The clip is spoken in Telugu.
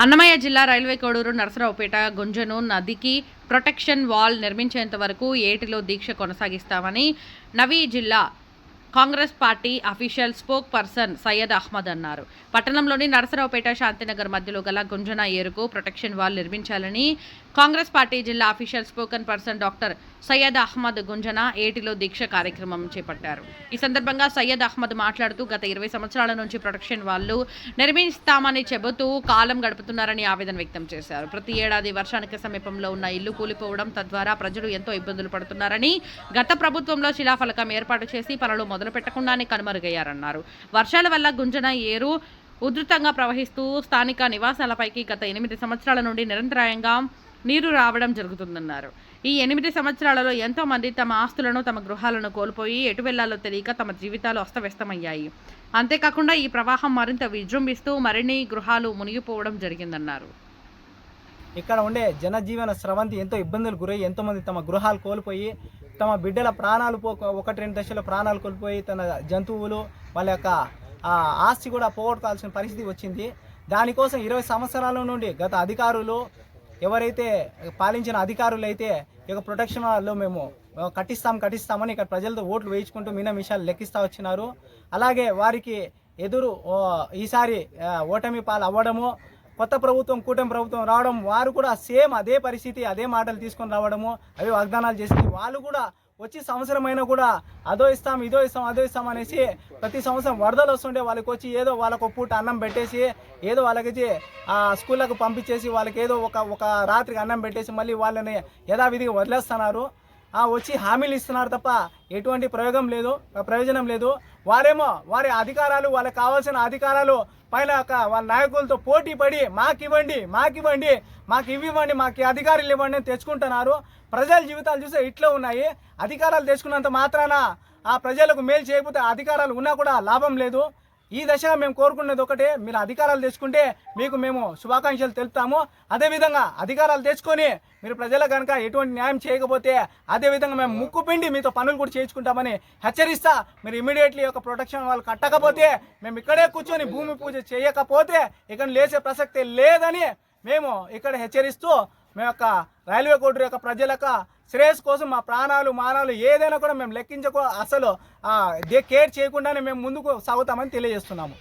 అన్నమయ్య జిల్లా రైల్వే కోడూరు నరసరావుపేట గుంజను నదికి ప్రొటెక్షన్ వాల్ నిర్మించేంత వరకు ఏటిలో దీక్ష కొనసాగిస్తామని నవీ జిల్లా Congress party official spokesperson Syed Ahmed. పట్టణంలోని నరసరావుపేట శాంతినగర్ మధ్యలో గల గుంజన ఏరుకు ప్రొటెక్షన్ వాల్ నిర్మించాలని కాంగ్రెస్ పార్టీ జిల్లా official spoken person doctor Syed Ahmed Gunjana ఏటిలో దీక్ష కార్యక్రమం చేపట్టారు. ఈ సందర్భంగా సయ్యద్ అహ్మద్ మాట్లాడుతూ గత 20 సంవత్సరాల నుంచి ప్రొటెక్షన్ వాళ్లు నిర్మిస్తామని చెబుతూ కాలం గడుపుతున్నారని ఆవేదన వ్యక్తం చేశారు. ప్రతి ఏడాది వర్షానికి సమీపంలో ఉన్న ఇల్లు కూలిపోవడం తద్వారా ప్రజలు ఎంతో ఇబ్బందులు పడుతున్నారని, గత ప్రభుత్వంలో శిలాఫలకం ఏర్పాటు చేసి పనులు మొదలు పెట్టకుండానే కనుమరుగయ్యారన్నారు. వర్షాల వల్ల గుంజన ఏరు ఉధృతంగా ప్రవహిస్తూ స్థానిక నివాసాలపైకి గత 8 సంవత్సరాల నుండి నిరంతరాయంగా నీరు రావడం జరుగుతుందన్నారు. ఈ 8 సంవత్సరాలలో ఎంతో మంది తమ ఆస్తులను, తమ గృహాలను కోల్పోయి ఎటు వెళ్లాలో తెలియక తమ జీవితాలు అస్తవ్యస్తమయ్యాయి. అంతేకాకుండా ఈ ప్రవాహం మరింత విజృంభిస్తూ మరిన్ని గృహాలు మునిగిపోవడం జరిగిందన్నారు. ఇక్కడ ఉండే జనజీవన స్రవంతి ఎంతో ఇబ్బందులు గురై ఎంతోమంది తమ గృహాలు కోల్పోయి తమ బిడ్డల ప్రాణాలు 1-2 దశల ప్రాణాలు కోల్పోయి తన జంతువులు వాళ్ళ యొక్క ఆస్తి కూడా పోగొట్టుకోవాల్సిన పరిస్థితి వచ్చింది. దానికోసం 20 సంవత్సరాల నుండి గత అధికారులు ఎవరైతే పాలించిన అధికారులు అయితే ఇక ప్రొటెక్షన్లో మేము కట్టిస్తామని ఇక్కడ ప్రజలతో ఓట్లు వేయించుకుంటూ మిన్న విషయాలు లెక్కిస్తూ వచ్చినారు. అలాగే వారికి ఎదురు ఈసారి ఓటమి పాలు అవ్వడము, కొత్త ప్రభుత్వం కూటమి ప్రభుత్వం రావడం, వారు కూడా సేమ్ అదే పరిస్థితి అదే మాటలు తీసుకొని రావడము, అవి వాగ్దానాలు చేసి వాళ్ళు కూడా వచ్చి సంవత్సరమైనా కూడా అదో ఇస్తాం అనేసి ప్రతి సంవత్సరం వరదలు వస్తుంటే వాళ్ళకి వచ్చి ఏదో వాళ్ళకు పూట అన్నం పెట్టేసి ఏదో వాళ్ళకి స్కూళ్ళకు పంపించేసి వాళ్ళకి ఏదో ఒక రాత్రికి అన్నం పెట్టేసి మళ్ళీ వాళ్ళని యథావిధిగా వదిలేస్తున్నారు. వచ్చి హామీలు ఇస్తున్నారు తప్ప ఎటువంటి ప్రయోజనం లేదు. వారేమో వారి అధికారాలు, వాళ్ళకి కావాల్సిన అధికారాలు పైన వాళ్ళ నాయకులతో పోటీ పడి మాకు ఇవ్వండి, మాకు అధికారులు ఇవ్వండి అని తెచ్చుకుంటున్నారు. ప్రజల జీవితాలు చూస్తే ఇట్లా ఉన్నాయి. అధికారాలు తెచ్చుకున్నంత మాత్రాన ఆ ప్రజలకు మేలు చేయకపోతే అధికారాలు ఉన్నా కూడా లాభం లేదు. ఈ దశగా మేము కోరుకున్నది ఒకటే, మీరు అధికారాలు తెచ్చుకుంటే మీకు మేము శుభాకాంక్షలు తెలుపుతాము. అదేవిధంగా అధికారాలు తెచ్చుకొని మీరు ప్రజలకు కనుక ఎటువంటి న్యాయం చేయకపోతే అదేవిధంగా మేము ముక్కుపిండి మీతో పనులు కూడా చేయించుకుంటామని హెచ్చరిస్తా. మీరు ఇమీడియట్లీ ఒక ప్రొటెక్షన్ వాళ్ళు కట్టకపోతే మేము ఇక్కడే కూర్చొని భూమి పూజ చేయకపోతే ఇక్కడ లేచే ప్రసక్తే లేదని మేము ఇక్కడ హెచ్చరిస్తూ మేము యొక్క రైల్వే కోడూరు యొక్క ప్రజల యొక్క శ్రేయస్ కోసం మా ప్రాణాలు మానాలు ఏదైనా కూడా మేము లెక్కించకో అసలు కేర్ చేయకుండానే మేము ముందుకు సాగుతామని తెలియజేస్తున్నాము.